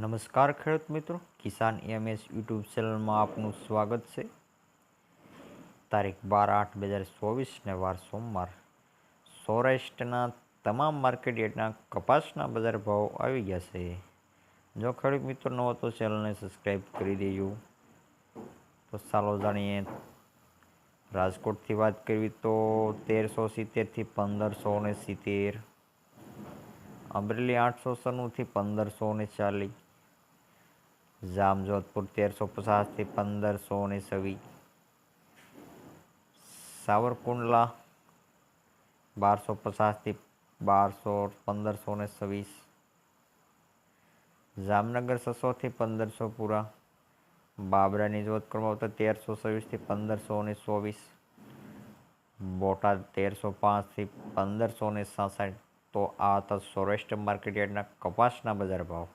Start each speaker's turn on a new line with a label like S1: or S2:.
S1: નમસ્કાર ખેડૂત મિત્રો, કિસાન એમએસ યુટ્યુબ ચેનલમાં આપનું સ્વાગત છે। તારીખ 12/8/2024 ને વાર સોમવાર। સૌરાષ્ટ્રના તમામ માર્કેટ યાર્ડના કપાસના બજાર ભાવ આવી ગયા છે। જો ખેડૂત મિત્રો ન હો તો ચેનલને સબસ્ક્રાઈબ કરી દેજો। તો ચાલો જાણીએ। રાજકોટથી વાત કરવી તો 1370 થી 1570, અમરેલી 896 થી 1540, જામજોધપુર 1350 થી 1526, સાવરકુંડલા 1250 થી 1526, જામનગર 600 થી 1500 પૂરા, બાબરાની જોત કરવામાં આવતા 1326 થી 1524, બોટાદ 1305 થી 1567। તો આ હતા સૌરાષ્ટ્ર માર્કેટ યાર્ડના કપાસના બજાર ભાવ।